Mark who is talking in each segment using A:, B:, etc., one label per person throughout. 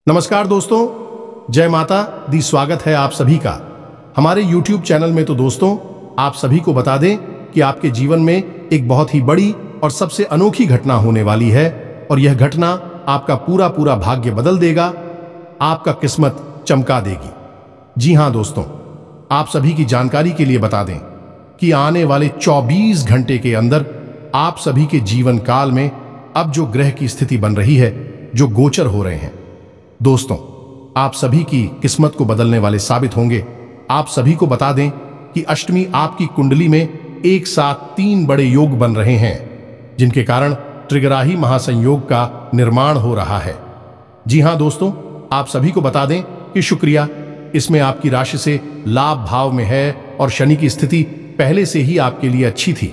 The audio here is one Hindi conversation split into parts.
A: नमस्कार दोस्तों, जय माता दी। स्वागत है आप सभी का हमारे YouTube चैनल में। तो दोस्तों, आप सभी को बता दें कि आपके जीवन में एक बहुत ही बड़ी और सबसे अनोखी घटना होने वाली है और यह घटना आपका पूरा भाग्य बदल देगा, आपका किस्मत चमका देगी। जी हाँ दोस्तों, आप सभी की जानकारी के लिए बता दें कि आने वाले 24 घंटे के अंदर आप सभी के जीवन काल में अब जो ग्रह की स्थिति बन रही है, जो गोचर हो रहे हैं, दोस्तों आप सभी की किस्मत को बदलने वाले साबित होंगे। आप सभी को बता दें कि अष्टमी आपकी कुंडली में एक साथ 3 बड़े योग बन रहे हैं, जिनके कारण त्रिग्राही महासंयोग का निर्माण हो रहा है। जी हां दोस्तों, आप सभी को बता दें कि शुक्रिया, इसमें आपकी राशि से लाभ भाव में है और शनि की स्थिति पहले से ही आपके लिए अच्छी थी।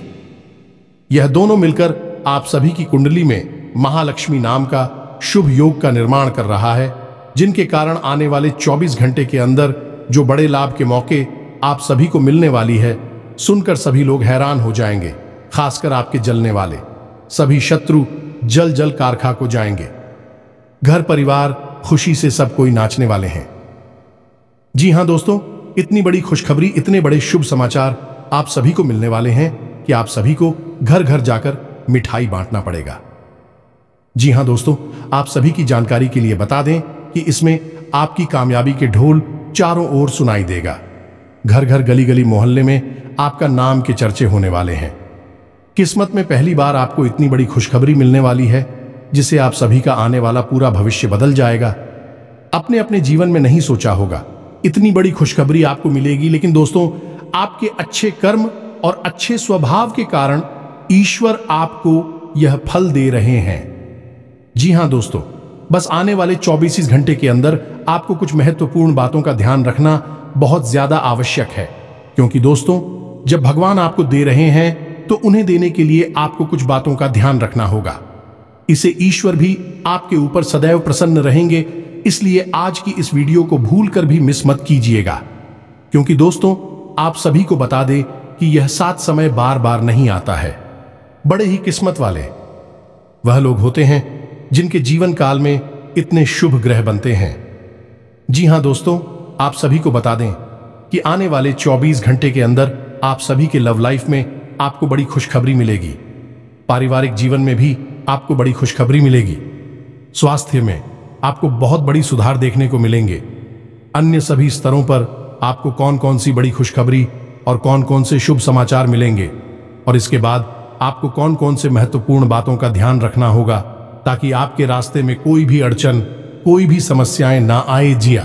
A: यह दोनों मिलकर आप सभी की कुंडली में महालक्ष्मी नाम का शुभ योग का निर्माण कर रहा है, जिनके कारण आने वाले 24 घंटे के अंदर जो बड़े लाभ के मौके आप सभी को मिलने वाली है, सुनकर सभी लोग हैरान हो जाएंगे। खासकर आपके जलने वाले सभी शत्रु जल जल कारखा को जाएंगे। घर परिवार खुशी से सब कोई नाचने वाले हैं। जी हां दोस्तों, इतनी बड़ी खुशखबरी, इतने बड़े शुभ समाचार आप सभी को मिलने वाले हैं कि आप सभी को घर घर जाकर मिठाई बांटना पड़ेगा। जी हां दोस्तों, आप सभी की जानकारी के लिए बता दें कि इसमें आपकी कामयाबी के ढोल चारों ओर सुनाई देगा। घर घर गली गली मोहल्ले में आपका नाम के चर्चे होने वाले हैं। किस्मत में पहली बार आपको इतनी बड़ी खुशखबरी मिलने वाली है, जिससे आप सभी का आने वाला पूरा भविष्य बदल जाएगा। अपने अपने जीवन में नहीं सोचा होगा इतनी बड़ी खुशखबरी आपको मिलेगी, लेकिन दोस्तों आपके अच्छे कर्म और अच्छे स्वभाव के कारण ईश्वर आपको यह फल दे रहे हैं। जी हां दोस्तों, बस आने वाले 24 घंटे के अंदर आपको कुछ महत्वपूर्ण बातों का ध्यान रखना बहुत ज्यादा आवश्यक है, क्योंकि दोस्तों जब भगवान आपको दे रहे हैं तो उन्हें देने के लिए आपको कुछ बातों का ध्यान रखना होगा। इसे ईश्वर भी आपके ऊपर सदैव प्रसन्न रहेंगे, इसलिए आज की इस वीडियो को भूल कर भी मिस मत कीजिएगा, क्योंकि दोस्तों आप सभी को बता दें कि यह साथ समय बार बार नहीं आता है। बड़े ही किस्मत वाले वह लोग होते हैं जिनके जीवन काल में इतने शुभ ग्रह बनते हैं। जी हां दोस्तों, आप सभी को बता दें कि आने वाले 24 घंटे के अंदर आप सभी के लव लाइफ में आपको बड़ी खुशखबरी मिलेगी। पारिवारिक जीवन में भी आपको बड़ी खुशखबरी मिलेगी। स्वास्थ्य में आपको बहुत बड़ी सुधार देखने को मिलेंगे। अन्य सभी स्तरों पर आपको कौन कौन सी बड़ी खुशखबरी और कौन कौन से शुभ समाचार मिलेंगे, और इसके बाद आपको कौन कौन से महत्वपूर्ण बातों का ध्यान रखना होगा, ताकि आपके रास्ते में कोई भी अड़चन, कोई भी समस्याएं ना आए जिया।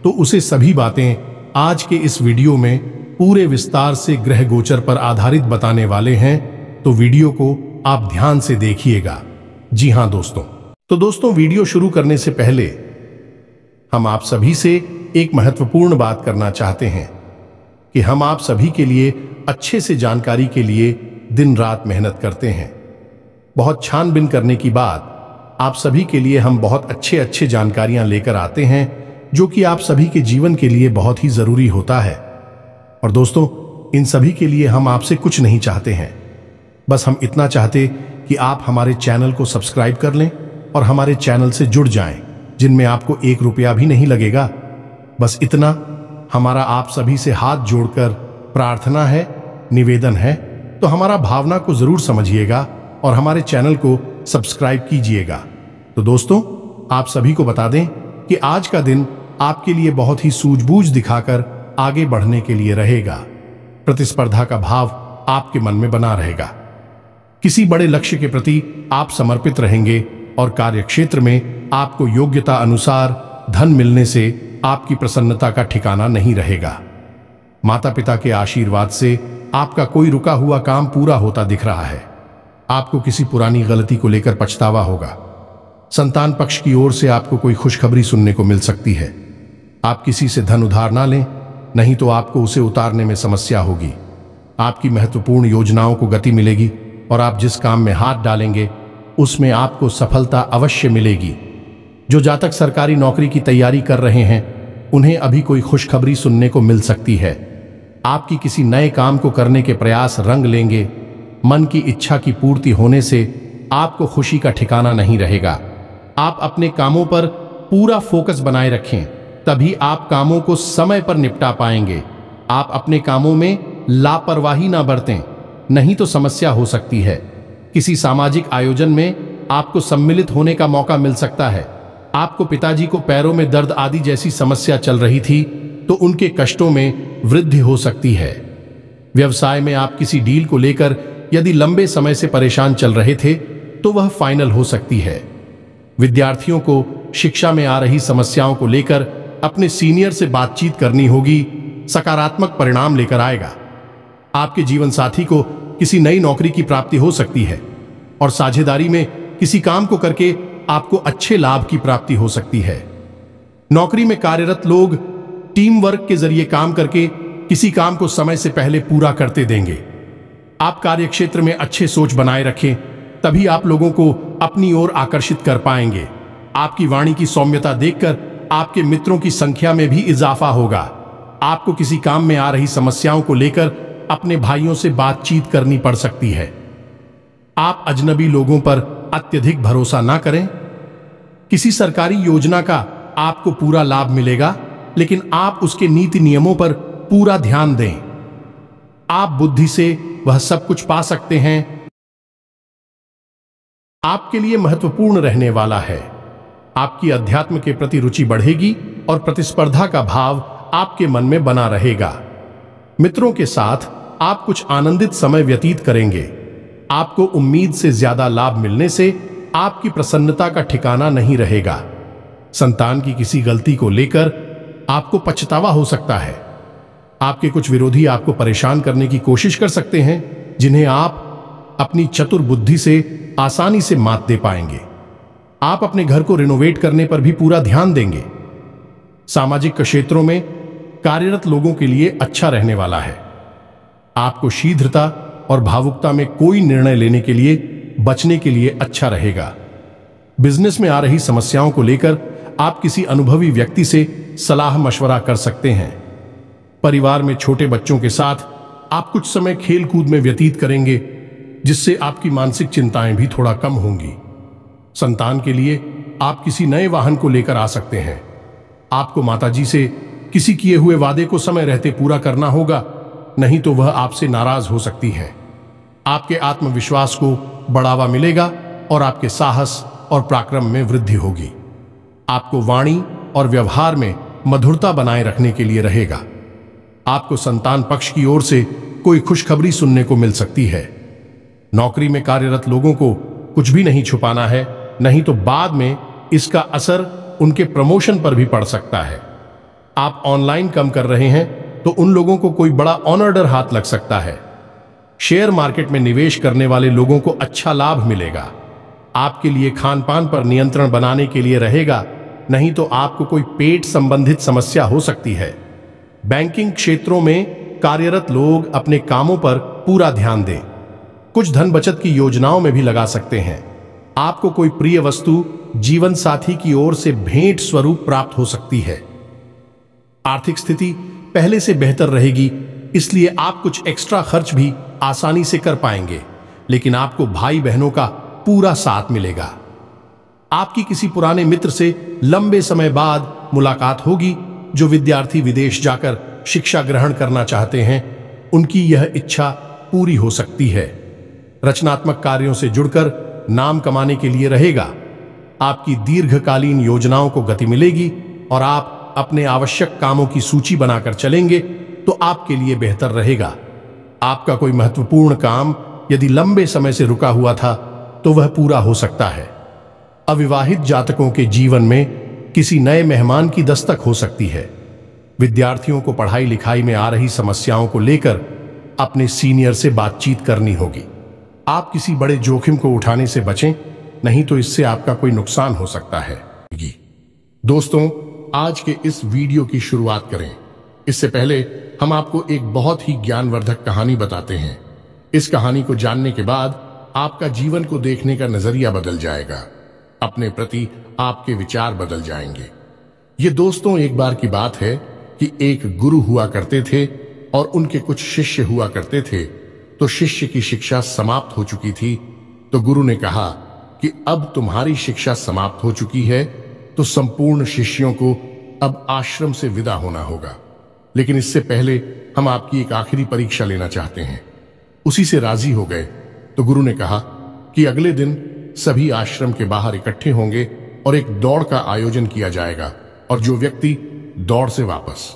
A: तो उसे सभी बातें आज के इस वीडियो में पूरे विस्तार से ग्रह गोचर पर आधारित बताने वाले हैं, तो वीडियो को आप ध्यान से देखिएगा। जी हां दोस्तों, तो दोस्तों वीडियो शुरू करने से पहले हम आप सभी से एक महत्वपूर्ण बात करना चाहते हैं कि हम आप सभी के लिए अच्छे से जानकारी के लिए दिन रात मेहनत करते हैं। बहुत छानबीन करने की बाद आप सभी के लिए हम बहुत अच्छे जानकारियां लेकर आते हैं, जो कि आप सभी के जीवन के लिए बहुत ही जरूरी होता है। और दोस्तों इन सभी के लिए हम आपसे कुछ नहीं चाहते हैं, बस हम इतना चाहते कि आप हमारे चैनल को सब्सक्राइब कर लें और हमारे चैनल से जुड़ जाएं, जिनमें आपको 1 रुपया भी नहीं लगेगा। बस इतना हमारा आप सभी से हाथ जोड़कर प्रार्थना है, निवेदन है। तो हमारा भावना को जरूर समझिएगा और हमारे चैनल को सब्सक्राइब कीजिएगा। तो दोस्तों आप सभी को बता दें कि आज का दिन आपके लिए बहुत ही सूझबूझ दिखाकर आगे बढ़ने के लिए रहेगा। प्रतिस्पर्धा का भाव आपके मन में बना रहेगा। किसी बड़े लक्ष्य के प्रति आप समर्पित रहेंगे और कार्यक्षेत्र में आपको योग्यता अनुसार धन मिलने से आपकी प्रसन्नता का ठिकाना नहीं रहेगा। माता पिता के आशीर्वाद से आपका कोई रुका हुआ काम पूरा होता दिख रहा है। आपको किसी पुरानी गलती को लेकर पछतावा होगा। संतान पक्ष की ओर से आपको कोई खुशखबरी सुनने को मिल सकती है। आप किसी से धन उधार ना लें, नहीं तो आपको उसे उतारने में समस्या होगी। आपकी महत्वपूर्ण योजनाओं को गति मिलेगी और आप जिस काम में हाथ डालेंगे उसमें आपको सफलता अवश्य मिलेगी। जो जातक सरकारी नौकरी की तैयारी कर रहे हैं, उन्हें अभी कोई खुशखबरी सुनने को मिल सकती है। आपकी किसी नए काम को करने के प्रयास रंग लेंगे। मन की इच्छा की पूर्ति होने से आपको खुशी का ठिकाना नहीं रहेगा। आप अपने कामों पर पूरा फोकस बनाए रखें, तभी आप कामों को समय पर निपटा पाएंगे। आप अपने कामों में लापरवाही ना बरतें, नहीं तो समस्या हो सकती है। किसी सामाजिक आयोजन में आपको सम्मिलित होने का मौका मिल सकता है। आपको पिताजी को पैरों में दर्द आदि जैसी समस्या चल रही थी, तो उनके कष्टों में वृद्धि हो सकती है। व्यवसाय में आप किसी डील को लेकर यदि लंबे समय से परेशान चल रहे थे, तो वह फाइनल हो सकती है। विद्यार्थियों को शिक्षा में आ रही समस्याओं को लेकर अपने सीनियर से बातचीत करनी होगी, सकारात्मक परिणाम लेकर आएगा। आपके जीवन साथी को किसी नई नौकरी की प्राप्ति हो सकती है और साझेदारी में किसी काम को करके आपको अच्छे लाभ की प्राप्ति हो सकती है। नौकरी में कार्यरत लोग टीम वर्क के जरिए काम करके किसी काम को समय से पहले पूरा करते देंगे। आप कार्यक्षेत्र में अच्छे सोच बनाए रखें, तभी आप लोगों को अपनी ओर आकर्षित कर पाएंगे। आपकी वाणी की सौम्यता देखकर आपके मित्रों की संख्या में भी इजाफा होगा। आपको किसी काम में आ रही समस्याओं को लेकर अपने भाइयों से बातचीत करनी पड़ सकती है। आप अजनबी लोगों पर अत्यधिक भरोसा ना करें। किसी सरकारी योजना का आपको पूरा लाभ मिलेगा, लेकिन आप उसके नीति नियमों पर पूरा ध्यान दें। आप बुद्धि से वह सब कुछ पा सकते हैं। आपके लिए महत्वपूर्ण रहने वाला है। आपकी अध्यात्म के प्रति रुचि बढ़ेगी और प्रतिस्पर्धा का भाव आपके मन में बना रहेगा। मित्रों के साथ आप कुछ आनंदित समय व्यतीत करेंगे। आपको उम्मीद से ज्यादा लाभ मिलने से आपकी प्रसन्नता का ठिकाना नहीं रहेगा। संतान की किसी गलती को लेकर आपको पछतावा हो सकता है। आपके कुछ विरोधी आपको परेशान करने की कोशिश कर सकते हैं, जिन्हें आप अपनी चतुर बुद्धि से आसानी से मात दे पाएंगे। आप अपने घर को रिनोवेट करने पर भी पूरा ध्यान देंगे। सामाजिक क्षेत्रों में कार्यरत लोगों के लिए अच्छा रहने वाला है। आपको शीघ्रता और भावुकता में कोई निर्णय लेने के लिए बचने के लिए अच्छा रहेगा। बिजनेस में आ रही समस्याओं को लेकर आप किसी अनुभवी व्यक्ति से सलाह मशवरा कर सकते हैं। परिवार में छोटे बच्चों के साथ आप कुछ समय खेल कूद में व्यतीत करेंगे, जिससे आपकी मानसिक चिंताएं भी थोड़ा कम होंगी। संतान के लिए आप किसी नए वाहन को लेकर आ सकते हैं। आपको माताजी से किसी किए हुए वादे को समय रहते पूरा करना होगा, नहीं तो वह आपसे नाराज हो सकती है। आपके आत्मविश्वास को बढ़ावा मिलेगा और आपके साहस और पराक्रम में वृद्धि होगी। आपको वाणी और व्यवहार में मधुरता बनाए रखने के लिए रहेगा। आपको संतान पक्ष की ओर से कोई खुशखबरी सुनने को मिल सकती है। नौकरी में कार्यरत लोगों को कुछ भी नहीं छुपाना है, नहीं तो बाद में इसका असर उनके प्रमोशन पर भी पड़ सकता है। आप ऑनलाइन काम कर रहे हैं तो उन लोगों को कोई बड़ा ऑनर हाथ लग सकता है। शेयर मार्केट में निवेश करने वाले लोगों को अच्छा लाभ मिलेगा। आपके लिए खान पान पर नियंत्रण बनाने के लिए रहेगा, नहीं तो आपको कोई पेट संबंधित समस्या हो सकती है। बैंकिंग क्षेत्रों में कार्यरत लोग अपने कामों पर पूरा ध्यान दें। कुछ धन बचत की योजनाओं में भी लगा सकते हैं। आपको कोई प्रिय वस्तु जीवन साथी की ओर से भेंट स्वरूप प्राप्त हो सकती है। आर्थिक स्थिति पहले से बेहतर रहेगी, इसलिए आप कुछ एक्स्ट्रा खर्च भी आसानी से कर पाएंगे, लेकिन आपको भाई बहनों का पूरा साथ मिलेगा। आपकी किसी पुराने मित्र से लंबे समय बाद मुलाकात होगी। जो विद्यार्थी विदेश जाकर शिक्षा ग्रहण करना चाहते हैं, उनकी यह इच्छा पूरी हो सकती है। रचनात्मक कार्यों से जुड़कर नाम कमाने के लिए रहेगा। आपकी दीर्घकालीन योजनाओं को गति मिलेगी और आप अपने आवश्यक कामों की सूची बनाकर चलेंगे तो आपके लिए बेहतर रहेगा। आपका कोई महत्वपूर्ण काम यदि लंबे समय से रुका हुआ था तो वह पूरा हो सकता है। अविवाहित जातकों के जीवन में किसी नए मेहमान की दस्तक हो सकती है। विद्यार्थियों को पढ़ाई लिखाई में आ रही समस्याओं को लेकर अपने सीनियर से बातचीत करनी होगी। आप किसी बड़े जोखिम को उठाने से बचें, नहीं तो इससे आपका कोई नुकसान हो सकता है। दोस्तों, आज के इस वीडियो की शुरुआत करें इससे पहले हम आपको एक बहुत ही ज्ञानवर्धक कहानी बताते हैं। इस कहानी को जानने के बाद आपका जीवन को देखने का नजरिया बदल जाएगा। अपने प्रति आपके विचार बदल जाएंगे। ये दोस्तों, एक बार की बात है कि एक गुरु हुआ करते थे और उनके कुछ शिष्य हुआ करते थे। तो शिष्य की शिक्षा समाप्त हो चुकी थी, तो गुरु ने कहा कि अब तुम्हारी शिक्षा समाप्त हो चुकी है, तो संपूर्ण शिष्यों को अब आश्रम से विदा होना होगा। लेकिन इससे पहले हम आपकी एक आखिरी परीक्षा लेना चाहते हैं। उसी से राजी हो गए तो गुरु ने कहा कि अगले दिन सभी आश्रम के बाहर इकट्ठे होंगे और एक दौड़ का आयोजन किया जाएगा, और जो व्यक्ति दौड़ से वापस,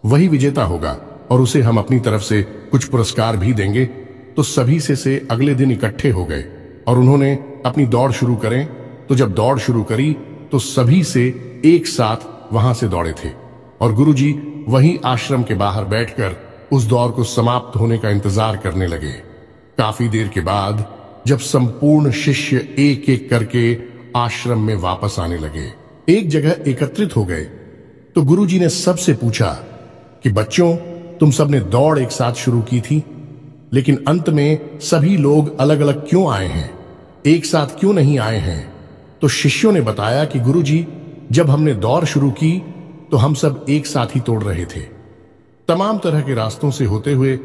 A: वही विजेता होगा और उसे हम अपनी तरफ से कुछ पुरस्कार भी देंगे। तो सभी से अगले दिन इकट्ठे हो गए और उन्होंने अपनी दौड़ शुरू करें। तो जब दौड़ शुरू करी तो सभी से एक साथ वहां से दौड़े थे और गुरुजी वहीं आश्रम के बाहर बैठकर उस दौड़ को समाप्त होने का इंतजार करने लगे। काफी देर के बाद जब संपूर्ण शिष्य एक एक करके आश्रम में वापस आने लगे, एक जगह एकत्रित हो गए, तो गुरुजी ने सबसे पूछा कि बच्चों, तुम सबने दौड़ एक साथ शुरू की थी, लेकिन अंत में सभी लोग अलग अलग क्यों आए हैं, एक साथ क्यों नहीं आए हैं? तो शिष्यों ने बताया कि गुरुजी, जब हमने दौड़ शुरू की तो हम सब एक साथ ही तोड़ रहे थे। तमाम तरह के रास्तों से होते हुए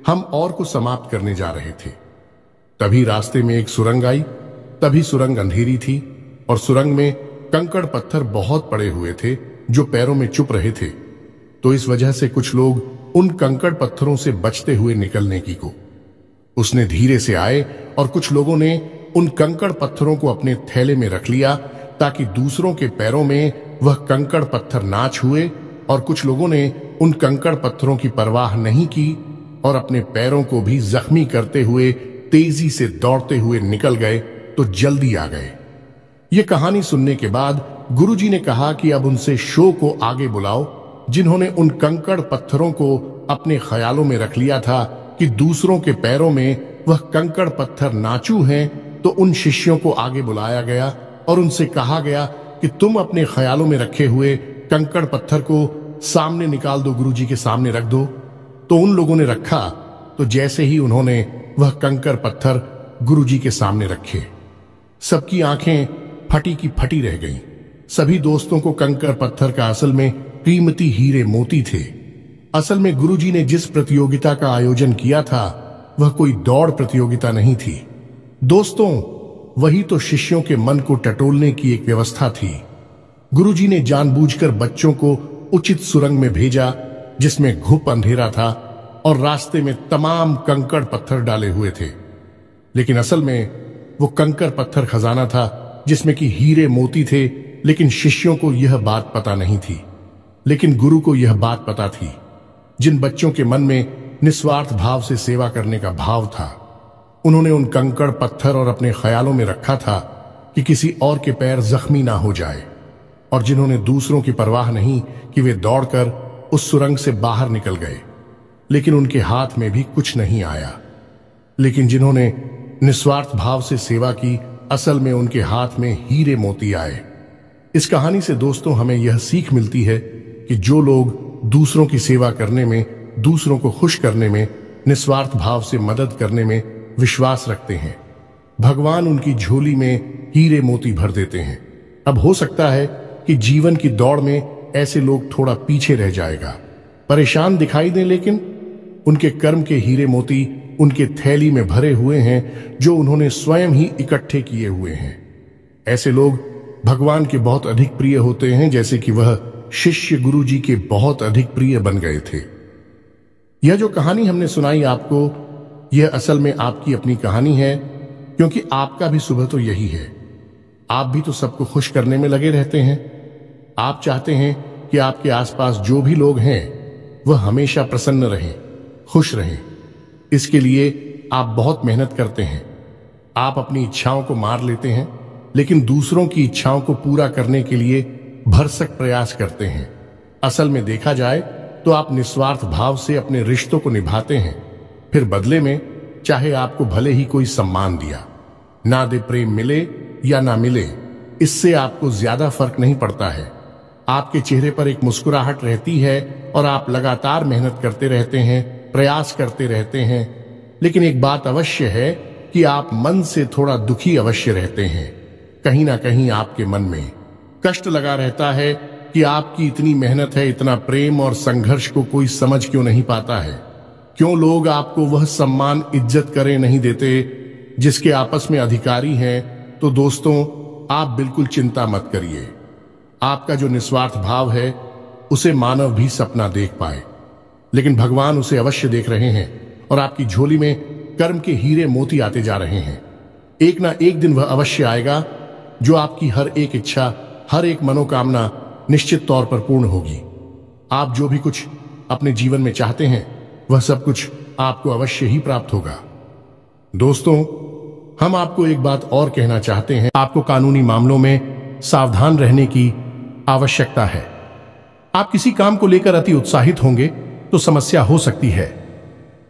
A: हम और को समाप्त करने जा रहे थे। तभी रास्ते में एक सुरंग आई। तभी सुरंग अंधेरी थी और सुरंग में कंकड़ पत्थर बहुत पड़े हुए थे जो पैरों में चुप रहे थे। तो इस वजह से कुछ लोग उन कंकड़ पत्थरों से बचते हुए निकलने की को उसने धीरे से आए और कुछ लोगों ने उन कंकड़ पत्थरों को अपने थैले में रख लिया ताकि दूसरों के पैरों में वह कंकड़ पत्थर ना छुए, और कुछ लोगों ने उन कंकड़ पत्थरों की परवाह नहीं की और अपने पैरों को भी जख्मी करते हुए तेजी से दौड़ते हुए निकल गए तो जल्दी आ गए। ये कहानी सुनने के बाद गुरुजी ने कहा कि अब उनसे शो को आगे बुलाओ, जिन्होंने उन कंकड़ पत्थरों को अपने ख्यालों में रख लिया था कि दूसरों के पैरों में वह कंकड़ पत्थर नाचू हैं। तो उन शिष्यों को आगे बुलाया गया और उनसे कहा गया कि तुम अपने ख्यालों में रखे हुए कंकड़ पत्थर को सामने निकाल दो, गुरुजी के सामने रख दो। तो उन लोगों ने रखा। तो जैसे ही उन्होंने वह कंकड़ पत्थर गुरुजी के सामने रखे, सबकी आंखें फटी की फटी रह गईं। सभी दोस्तों को कंकड़ पत्थर का असल में कीमती हीरे मोती थे। असल में गुरुजी ने जिस प्रतियोगिता का आयोजन किया था वह कोई दौड़ प्रतियोगिता नहीं थी दोस्तों, वही तो शिष्यों के मन को टटोलने की एक व्यवस्था थी। गुरुजी ने जानबूझकर बच्चों को उचित सुरंग में भेजा जिसमें घुप अंधेरा था और रास्ते में तमाम कंकड़ पत्थर डाले हुए थे, लेकिन असल में वो कंकड़ पत्थर खजाना था जिसमें कि हीरे मोती थे। लेकिन शिष्यों को यह बात पता नहीं थी, लेकिन गुरु को यह बात पता थी। जिन बच्चों के मन में निस्वार्थ भाव से सेवा करने का भाव था, उन्होंने उन कंकड़ पत्थर और अपने ख्यालों में रखा था कि किसी और के पैर जख्मी ना हो जाए, और जिन्होंने दूसरों की परवाह नहीं कि वे दौड़कर उस सुरंग से बाहर निकल गए, लेकिन उनके हाथ में भी कुछ नहीं आया। लेकिन जिन्होंने निस्वार्थ भाव से सेवा की, असल में उनके हाथ में हीरे मोती आए। इस कहानी से दोस्तों हमें यह सीख मिलती है कि जो लोग दूसरों की सेवा करने में, दूसरों को खुश करने में, निस्वार्थ भाव से मदद करने में विश्वास रखते हैं, भगवान उनकी झोली में हीरे मोती भर देते हैं। अब हो सकता है कि जीवन की दौड़ में ऐसे लोग थोड़ा पीछे रह जाएगा, परेशान दिखाई दें, लेकिन उनके कर्म के हीरे मोती उनके थैली में भरे हुए हैं जो उन्होंने स्वयं ही इकट्ठे किए हुए हैं। ऐसे लोग भगवान के बहुत अधिक प्रिय होते हैं, जैसे कि वह शिष्य गुरुजी के बहुत अधिक प्रिय बन गए थे। यह जो कहानी हमने सुनाई आपको, यह असल में आपकी अपनी कहानी है, क्योंकि आपका भी सुबह तो यही है। आप भी तो सबको खुश करने में लगे रहते हैं। आप चाहते हैं कि आपके आसपास जो भी लोग हैं वह हमेशा प्रसन्न रहें, खुश रहें। इसके लिए आप बहुत मेहनत करते हैं। आप अपनी इच्छाओं को मार लेते हैं, लेकिन दूसरों की इच्छाओं को पूरा करने के लिए भरसक प्रयास करते हैं। असल में देखा जाए तो आप निस्वार्थ भाव से अपने रिश्तों को निभाते हैं, फिर बदले में चाहे आपको भले ही कोई सम्मान दिया ना दे, प्रेम मिले या ना मिले, इससे आपको ज्यादा फर्क नहीं पड़ता है। आपके चेहरे पर एक मुस्कुराहट रहती है और आप लगातार मेहनत करते रहते हैं, प्रयास करते रहते हैं। लेकिन एक बात अवश्य है कि आप मन से थोड़ा दुखी अवश्य रहते हैं। कहीं ना कहीं आपके मन में कष्ट लगा रहता है कि आपकी इतनी मेहनत है, इतना प्रेम और संघर्ष को कोई समझ क्यों नहीं पाता है। क्यों लोग आपको वह सम्मान, इज्जत करें नहीं देते जिसके आपस में अधिकारी हैं। तो दोस्तों, आप बिल्कुल चिंता मत करिए। आपका जो निस्वार्थ भाव है उसे मानव भी सपना देख पाए, लेकिन भगवान उसे अवश्य देख रहे हैं और आपकी झोली में कर्म के हीरे मोती आते जा रहे हैं। एक ना एक दिन वह अवश्य आएगा जो आपकी हर एक इच्छा, हर एक मनोकामना निश्चित तौर पर पूर्ण होगी। आप जो भी कुछ अपने जीवन में चाहते हैं वह सब कुछ आपको अवश्य ही प्राप्त होगा। दोस्तों, हम आपको एक बात और कहना चाहते हैं। आपको कानूनी मामलों में सावधान रहने की आवश्यकता है। आप किसी काम को लेकर अति उत्साहित होंगे तो समस्या हो सकती है।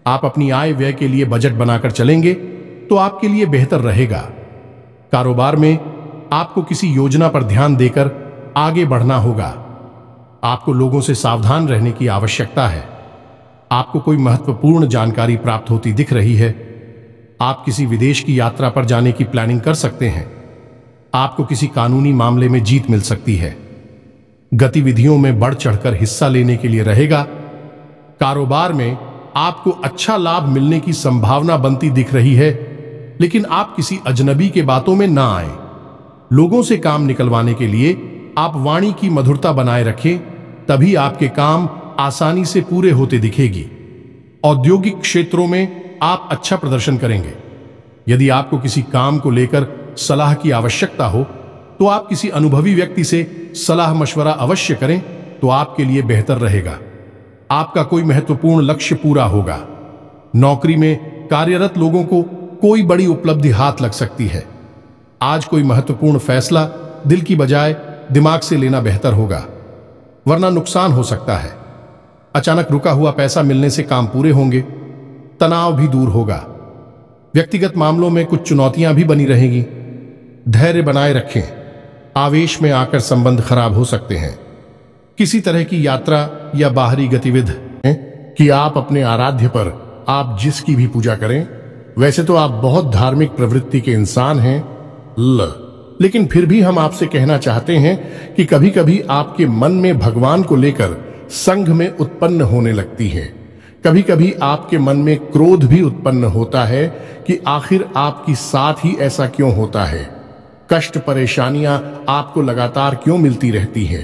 A: आप अपनी आय व्यय के लिए बजट बनाकर चलेंगे तो आपके लिए बेहतर रहेगा। कारोबार में आपको किसी योजना पर ध्यान देकर आगे बढ़ना होगा। आपको लोगों से सावधान रहने की आवश्यकता है। आपको कोई महत्वपूर्ण जानकारी प्राप्त होती दिख रही है। आप किसी विदेश की यात्रा पर जाने की प्लानिंग कर सकते हैं। आपको किसी कानूनी मामले में जीत मिल सकती है। गतिविधियों में बढ़ चढ़कर हिस्सा लेने के लिए रहेगा। कारोबार में आपको अच्छा लाभ मिलने की संभावना बनती दिख रही है, लेकिन आप किसी अजनबी के बातों में ना आए। लोगों से काम निकलवाने के लिए आप वाणी की मधुरता बनाए रखें, तभी आपके काम आसानी से पूरे होते दिखेगी। औद्योगिक क्षेत्रों में आप अच्छा प्रदर्शन करेंगे। यदि आपको किसी काम को लेकर सलाह की आवश्यकता हो तो आप किसी अनुभवी व्यक्ति से सलाह मशवरा अवश्य करें, तो आपके लिए बेहतर रहेगा। आपका कोई महत्वपूर्ण लक्ष्य पूरा होगा। नौकरी में कार्यरत लोगों को कोई बड़ी उपलब्धि हाथ लग सकती है। आज कोई महत्वपूर्ण फैसला दिल की बजाय दिमाग से लेना बेहतर होगा, वरना नुकसान हो सकता है। अचानक रुका हुआ पैसा मिलने से काम पूरे होंगे। तनाव भी दूर होगा। व्यक्तिगत मामलों में कुछ चुनौतियां भी बनी रहेंगी। धैर्य बनाए रखें। आवेश में आकर संबंध खराब हो सकते हैं। किसी तरह की यात्रा या बाहरी गतिविधि कि आप अपने आराध्य पर आप जिसकी भी पूजा करें। वैसे तो आप बहुत धार्मिक प्रवृत्ति के इंसान हैं, लेकिन फिर भी हम आपसे कहना चाहते हैं कि कभी कभी आपके मन में भगवान को लेकर संघ में उत्पन्न होने लगती है। कभी कभी आपके मन में क्रोध भी उत्पन्न होता है कि आखिर आपकी साथ ही ऐसा क्यों होता है। कष्ट परेशानियां आपको लगातार क्यों मिलती रहती है।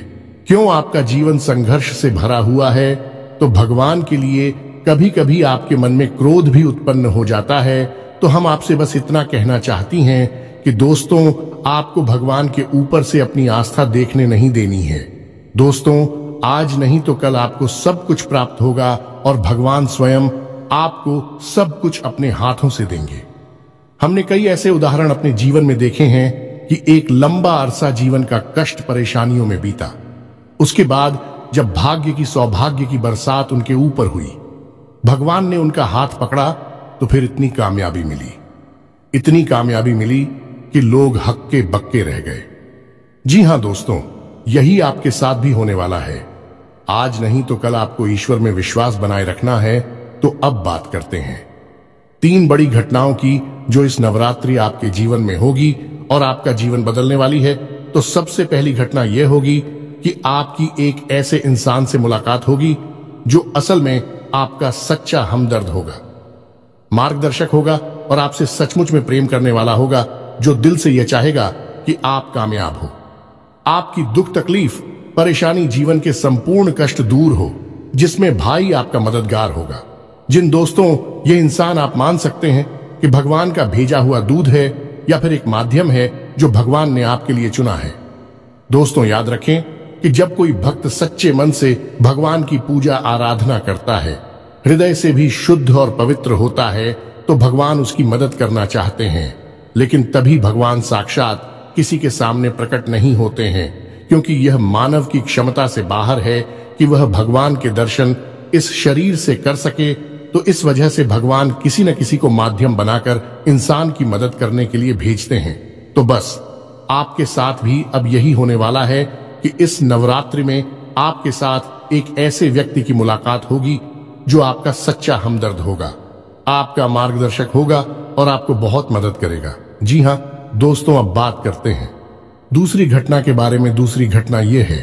A: क्यों आपका जीवन संघर्ष से भरा हुआ है। तो भगवान के लिए कभी कभी आपके मन में क्रोध भी उत्पन्न हो जाता है। तो हम आपसे बस इतना कहना चाहती हैं कि दोस्तों, आपको भगवान के ऊपर से अपनी आस्था देखने नहीं देनी है। दोस्तों, आज नहीं तो कल आपको सब कुछ प्राप्त होगा और भगवान स्वयं आपको सब कुछ अपने हाथों से देंगे। हमने कई ऐसे उदाहरण अपने जीवन में देखे हैं कि एक लंबा अरसा जीवन का कष्ट परेशानियों में बीता। उसके बाद जब भाग्य की सौभाग्य की बरसात उनके ऊपर हुई, भगवान ने उनका हाथ पकड़ा, तो फिर इतनी कामयाबी मिली कि लोग हक्के बक्के रह गए। जी हां दोस्तों, यही आपके साथ भी होने वाला है। आज नहीं तो कल आपको ईश्वर में विश्वास बनाए रखना है। तो अब बात करते हैं 3 बड़ी घटनाओं की जो इस नवरात्रि आपके जीवन में होगी और आपका जीवन बदलने वाली है। तो सबसे पहली घटना यह होगी कि आपकी एक ऐसे इंसान से मुलाकात होगी जो असल में आपका सच्चा हमदर्द होगा, मार्गदर्शक होगा और आपसे सचमुच में प्रेम करने वाला होगा, जो दिल से यह चाहेगा कि आप कामयाब हो। आपकी दुख तकलीफ परेशानी जीवन के संपूर्ण कष्ट दूर हो, जिसमें भाई आपका मददगार होगा। जिन दोस्तों, ये इंसान आप मान सकते हैं कि भगवान का भेजा हुआ दूध है या फिर एक माध्यम है जो भगवान ने आपके लिए चुना है। दोस्तों, याद रखें कि जब कोई भक्त सच्चे मन से भगवान की पूजा आराधना करता है, हृदय से भी शुद्ध और पवित्र होता है, तो भगवान उसकी मदद करना चाहते हैं। लेकिन तभी भगवान साक्षात किसी के सामने प्रकट नहीं होते हैं, क्योंकि यह मानव की क्षमता से बाहर है कि वह भगवान के दर्शन इस शरीर से कर सके। तो इस वजह से भगवान किसी न किसी को माध्यम बनाकर इंसान की मदद करने के लिए भेजते हैं। तो बस आपके साथ भी अब यही होने वाला है कि इस नवरात्रि में आपके साथ एक ऐसे व्यक्ति की मुलाकात होगी जो आपका सच्चा हमदर्द होगा, आपका मार्गदर्शक होगा और आपको बहुत मदद करेगा। जी हां दोस्तों, अब बात करते हैं दूसरी घटना के बारे में। दूसरी घटना यह है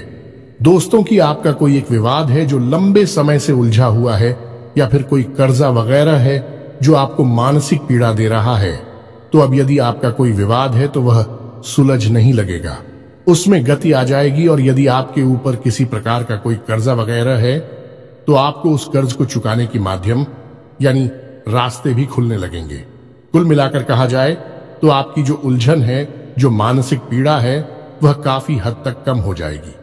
A: दोस्तों कि आपका कोई एक विवाद है जो लंबे समय से उलझा हुआ है, या फिर कोई कर्जा वगैरह है जो आपको मानसिक पीड़ा दे रहा है। तो अब यदि आपका कोई विवाद है तो वह सुलझ नहीं लगेगा। उसमें गति आ जाएगी और यदि आपके ऊपर किसी प्रकार का कोई कर्जा वगैरह है तो आपको उस कर्ज को चुकाने की माध्यम यानी रास्ते भी खुलने लगेंगे। कुल मिलाकर कहा जाए तो आपकी जो उलझन है, जो मानसिक पीड़ा है, वह काफी हद तक कम हो जाएगी।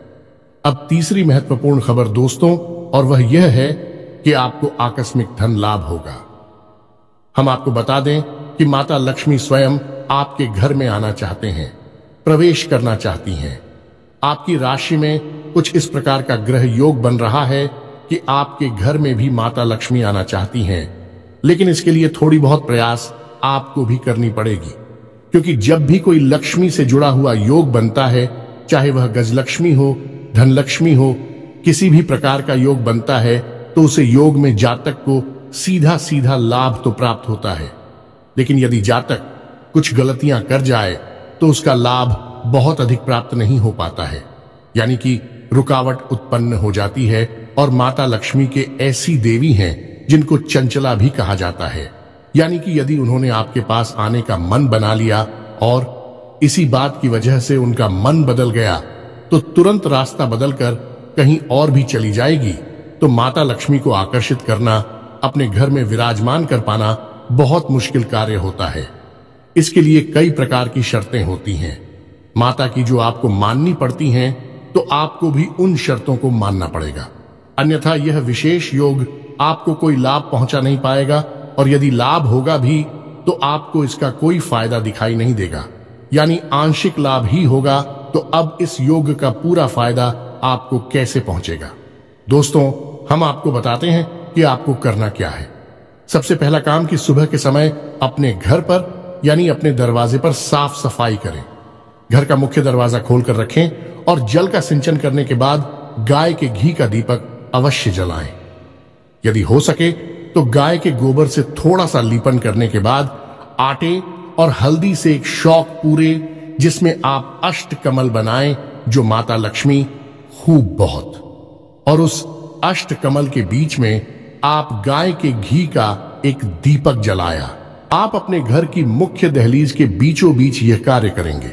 A: अब तीसरी महत्वपूर्ण खबर दोस्तों, और वह यह है कि आपको आकस्मिक धन लाभ होगा। हम आपको बता दें कि माता लक्ष्मी स्वयं आपके घर में आना चाहते हैं, प्रवेश करना चाहती हैं। आपकी राशि में कुछ इस प्रकार का ग्रह योग बन रहा है कि आपके घर में भी माता लक्ष्मी आना चाहती हैं, लेकिन इसके लिए थोड़ी बहुत प्रयास आपको भी करनी पड़ेगी, क्योंकि जब भी कोई लक्ष्मी से जुड़ा हुआ योग बनता है, चाहे वह गजलक्ष्मी हो, धनलक्ष्मी हो, किसी भी प्रकार का योग बनता है, तो उसे योग में जातक को सीधा सीधा लाभ तो प्राप्त होता है, लेकिन यदि जातक कुछ गलतियां कर जाए तो उसका लाभ बहुत अधिक प्राप्त नहीं हो पाता है, यानी कि रुकावट उत्पन्न हो जाती है। और माता लक्ष्मी के ऐसी देवी हैं जिनको चंचला भी कहा जाता है, यानी कि यदि उन्होंने आपके पास आने का मन बना लिया और इसी बात की वजह से उनका मन बदल गया तो तुरंत रास्ता बदलकर कहीं और भी चली जाएगी। तो माता लक्ष्मी को आकर्षित करना, अपने घर में विराजमान कर पाना बहुत मुश्किल कार्य होता है। इसके लिए कई प्रकार की शर्तें होती हैं माता की, जो आपको माननी पड़ती हैं, तो आपको भी उन शर्तों को मानना पड़ेगा, अन्यथा यह विशेष योग आपको कोई लाभ पहुंचा नहीं पाएगा, और यदि लाभ होगा भी तो आपको इसका कोई फायदा दिखाई नहीं देगा, यानी आंशिक लाभ ही होगा। तो अब इस योग का पूरा फायदा आपको कैसे पहुंचेगा? दोस्तों, हम आपको बताते हैं कि आपको करना क्या है। सबसे पहला काम कि सुबह के समय अपने घर पर यानी अपने दरवाजे पर साफ सफाई करें। घर का मुख्य दरवाजा खोलकर रखें और जल का सिंचन करने के बाद गाय के घी का दीपक अवश्य जलाएं। यदि हो सके तो गाय के गोबर से थोड़ा सा लीपन करने के बाद आटे और हल्दी से एक शौक पूरे, जिसमें आप अष्टकमल बनाएं, जो माता लक्ष्मी खूब बहुत, और उस अष्टकमल के बीच में आप गाय के घी का एक दीपक जलाया। आप अपने घर की मुख्य दहलीज के बीचों बीच यह कार्य करेंगे।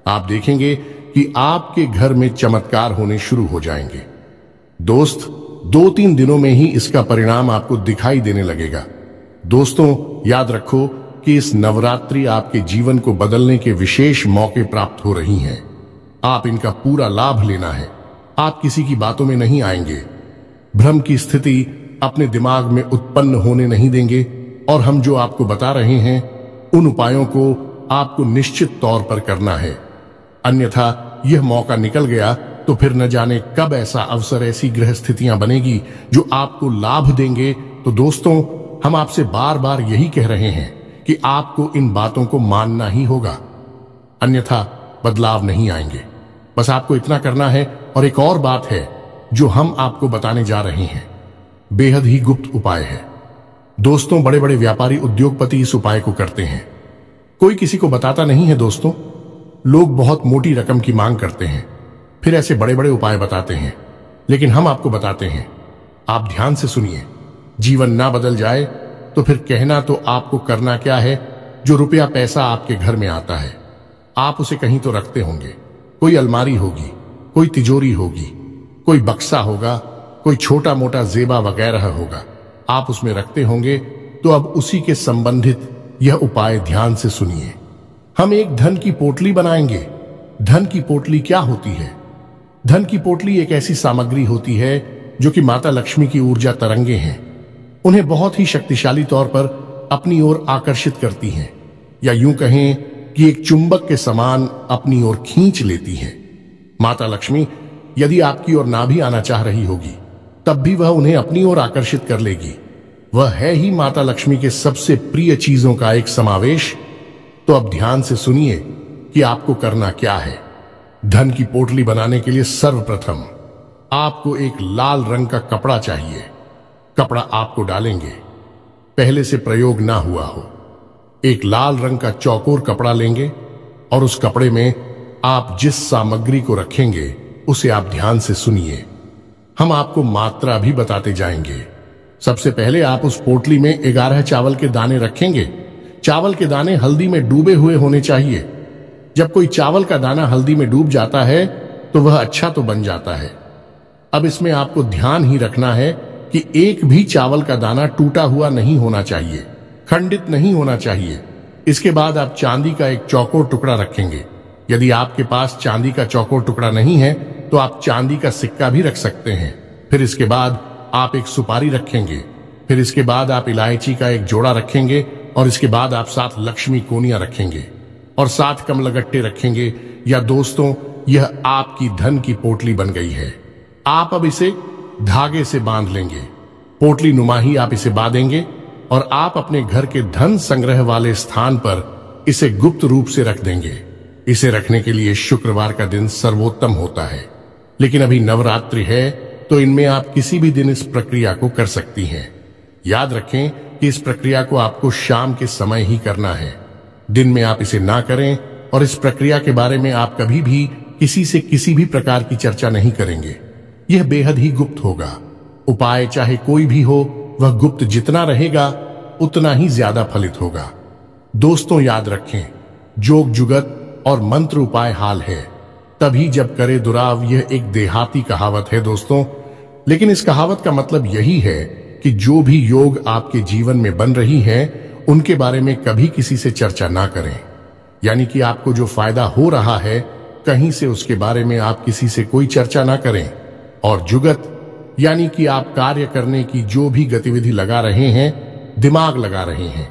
A: आप देखेंगे कि आपके घर में चमत्कार होने शुरू हो जाएंगे। दोस्त, 2-3 दिनों में ही इसका परिणाम आपको दिखाई देने लगेगा। दोस्तों, याद रखो कि इस नवरात्रि आपके जीवन को बदलने के विशेष मौके प्राप्त हो रही हैं। आप इनका पूरा लाभ लेना है। आप किसी की बातों में नहीं आएंगे, भ्रम की स्थिति अपने दिमाग में उत्पन्न होने नहीं देंगे, और हम जो आपको बता रहे हैं उन उपायों को आपको निश्चित तौर पर करना है, अन्यथा यह मौका निकल गया तो फिर न जाने कब ऐसा अवसर, ऐसी ग्रह स्थितियां बनेगी जो आपको लाभ देंगे। तो दोस्तों, हम आपसे बार बार यही कह रहे हैं कि आपको इन बातों को मानना ही होगा, अन्यथा बदलाव नहीं आएंगे। बस आपको इतना करना है। और एक और बात है जो हम आपको बताने जा रहे हैं, बेहद ही गुप्त उपाय है। दोस्तों, बड़े बड़े व्यापारी, उद्योगपति इस उपाय को करते हैं, कोई किसी को बताता नहीं है। दोस्तों, लोग बहुत मोटी रकम की मांग करते हैं, फिर ऐसे बड़े बड़े उपाय बताते हैं, लेकिन हम आपको बताते हैं। आप ध्यान से सुनिए। जीवन ना बदल जाए तो फिर कहना तो आपको करना क्या है। जो रुपया पैसा आपके घर में आता है, आप उसे कहीं तो रखते होंगे। कोई अलमारी होगी, कोई तिजोरी होगी, कोई बक्सा होगा, कोई छोटा मोटा जेबा वगैरह होगा, आप उसमें रखते होंगे। तो अब उसी के संबंधित यह उपाय ध्यान से सुनिए। हम एक धन की पोटली बनाएंगे। धन की पोटली क्या होती है? धन की पोटली एक ऐसी सामग्री होती है जो कि माता लक्ष्मी की ऊर्जा तरंगे हैं, उन्हें बहुत ही शक्तिशाली तौर पर अपनी ओर आकर्षित करती हैं, या यूं कहें कि एक चुंबक के समान अपनी ओर खींच लेती हैं। माता लक्ष्मी यदि आपकी ओर ना भी आना चाह रही होगी, तब भी वह उन्हें अपनी ओर आकर्षित कर लेगी। वह है ही माता लक्ष्मी के सबसे प्रिय चीजों का एक समावेश। तो अब ध्यान से सुनिए कि आपको करना क्या है। धन की पोटली बनाने के लिए सर्वप्रथम आपको एक लाल रंग का कपड़ा चाहिए। कपड़ा आपको डालेंगे, पहले से प्रयोग ना हुआ हो। एक लाल रंग का चौकोर कपड़ा लेंगे और उस कपड़े में आप जिस सामग्री को रखेंगे उसे आप ध्यान से सुनिए। हम आपको मात्रा भी बताते जाएंगे। सबसे पहले आप उस पोटली में 11 चावल के दाने रखेंगे। चावल के दाने हल्दी में डूबे हुए होने चाहिए। जब कोई चावल का दाना हल्दी में डूब जाता है तो वह अच्छा तो बन जाता है। अब इसमें आपको ध्यान ही रखना है कि एक भी चावल का दाना टूटा हुआ नहीं होना चाहिए, खंडित नहीं होना चाहिए। इसके बाद आप चांदी का एक चौकोर टुकड़ा रखेंगे। यदि आपके पास चांदी का चौकोर टुकड़ा नहीं है तो आप चांदी का सिक्का भी रख सकते हैं। फिर इसके बाद आप एक सुपारी रखेंगे। फिर इसके बाद आप इलायची का एक जोड़ा रखेंगे और इसके बाद आप 7 लक्ष्मी कोनियां रखेंगे और 7 कमलगट्टे रखेंगे। या दोस्तों, यह आपकी धन की पोटली बन गई है। आप अब इसे धागे से बांध लेंगे। पोटली नुमा ही आप इसे बांधेंगे और आप अपने घर के धन संग्रह वाले स्थान पर इसे गुप्त रूप से रख देंगे। इसे रखने के लिए शुक्रवार का दिन सर्वोत्तम होता है, लेकिन अभी नवरात्रि है तो इनमें आप किसी भी दिन इस प्रक्रिया को कर सकती हैं। याद रखें कि इस प्रक्रिया को आपको शाम के समय ही करना है, दिन में आप इसे ना करें। और इस प्रक्रिया के बारे में आप कभी भी किसी से किसी भी प्रकार की चर्चा नहीं करेंगे। यह बेहद ही गुप्त होगा। उपाय चाहे कोई भी हो, वह गुप्त जितना रहेगा उतना ही ज्यादा फलित होगा। दोस्तों याद रखें, जोग जुगत और मंत्र उपाय हाल है तभी जब करे दुराव। यह एक देहाती कहावत है दोस्तों, लेकिन इस कहावत का मतलब यही है कि जो भी योग आपके जीवन में बन रही हैं, उनके बारे में कभी किसी से चर्चा ना करें। यानी कि आपको जो फायदा हो रहा है कहीं से, उसके बारे में आप किसी से कोई चर्चा ना करें। और जुगत यानी कि आप कार्य करने की जो भी गतिविधि लगा रहे हैं, दिमाग लगा रहे हैं,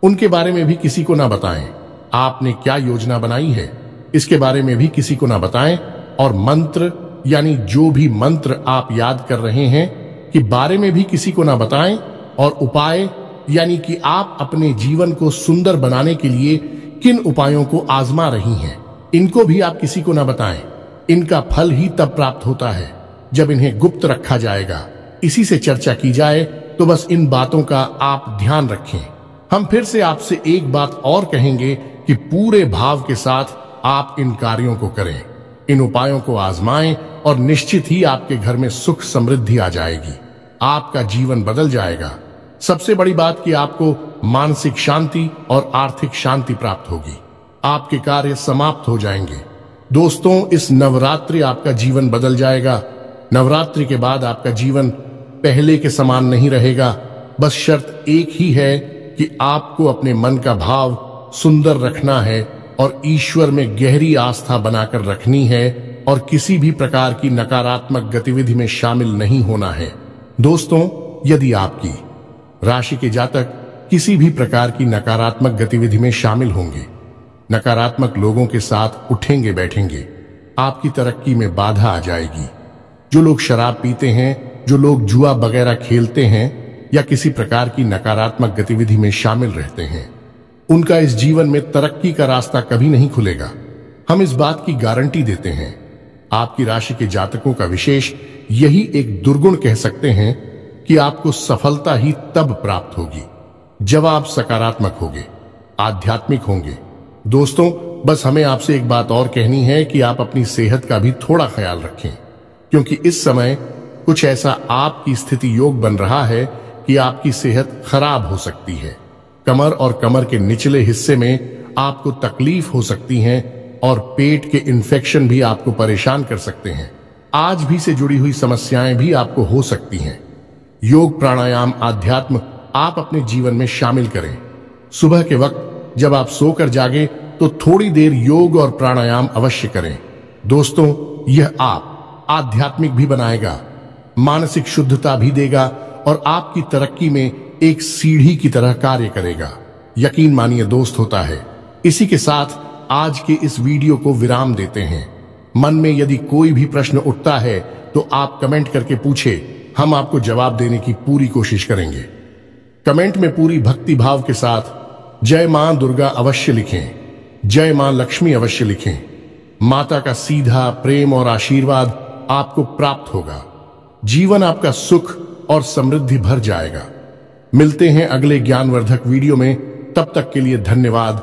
A: उनके बारे में भी किसी को ना बताएं। आपने क्या योजना बनाई है इसके बारे में भी किसी को ना बताएं। और मंत्र यानी जो भी मंत्र आप याद कर रहे हैं कि बारे में भी किसी को ना बताएं। और उपाय यानी कि आप अपने जीवन को सुंदर बनाने के लिए किन उपायों को आजमा रही हैं, इनको भी आप किसी को ना बताएं। इनका फल ही तब प्राप्त होता है जब इन्हें गुप्त रखा जाएगा। इसी से चर्चा की जाए तो बस इन बातों का आप ध्यान रखें। हम फिर से आपसे एक बात और कहेंगे कि पूरे भाव के साथ आप इन कार्यों को करें, इन उपायों को आजमाएं और निश्चित ही आपके घर में सुख समृद्धि आ जाएगी। आपका जीवन बदल जाएगा। सबसे बड़ी बात कि आपको मानसिक शांति और आर्थिक शांति प्राप्त होगी। आपके कार्य समाप्त हो जाएंगे। दोस्तों, इस नवरात्रि आपका जीवन बदल जाएगा। नवरात्रि के बाद आपका जीवन पहले के समान नहीं रहेगा। बस शर्त एक ही है कि आपको अपने मन का भाव सुंदर रखना है और ईश्वर में गहरी आस्था बनाकर रखनी है और किसी भी प्रकार की नकारात्मक गतिविधि में शामिल नहीं होना है। दोस्तों, यदि आपकी राशि के जातक किसी भी प्रकार की नकारात्मक गतिविधि में शामिल होंगे, नकारात्मक लोगों के साथ उठेंगे बैठेंगे, आपकी तरक्की में बाधा आ जाएगी। जो लोग शराब पीते हैं, जो लोग जुआ वगैरह खेलते हैं या किसी प्रकार की नकारात्मक गतिविधि में शामिल रहते हैं, उनका इस जीवन में तरक्की का रास्ता कभी नहीं खुलेगा। हम इस बात की गारंटी देते हैं। आपकी राशि के जातकों का विशेष यही एक दुर्गुण कह सकते हैं कि आपको सफलता ही तब प्राप्त होगी जब आप सकारात्मक होंगे, आध्यात्मिक होंगे। दोस्तों, बस हमें आपसे एक बात और कहनी है कि आप अपनी सेहत का भी थोड़ा ख्याल रखें, क्योंकि इस समय कुछ ऐसा आपकी स्थिति योग बन रहा है कि आपकी सेहत खराब हो सकती है। कमर और कमर के निचले हिस्से में आपको तकलीफ हो सकती है और पेट के इन्फेक्शन भी आपको परेशान कर सकते हैं। आज भी से जुड़ी हुई समस्याएं भी आपको हो सकती हैं। योग, प्राणायाम, आध्यात्म आप अपने जीवन में शामिल करें। सुबह के वक्त जब आप सोकर जागे तो थोड़ी देर योग और प्राणायाम अवश्य करें। दोस्तों, यह आप आध्यात्मिक भी बनाएगा, मानसिक शुद्धता भी देगा और आपकी तरक्की में एक सीढ़ी की तरह कार्य करेगा। यकीन मानिए दोस्त, होता है। इसी के साथ आज के इस वीडियो को विराम देते हैं। मन में यदि कोई भी प्रश्न उठता है तो आप कमेंट करके पूछे, हम आपको जवाब देने की पूरी कोशिश करेंगे। कमेंट में पूरी भक्ति भाव के साथ जय मां दुर्गा अवश्य लिखें, जय मां लक्ष्मी अवश्य लिखें। माता का सीधा प्रेम और आशीर्वाद आपको प्राप्त होगा। जीवन आपका सुख और समृद्धि भर जाएगा। मिलते हैं अगले ज्ञानवर्धक वीडियो में। तब तक के लिए धन्यवाद।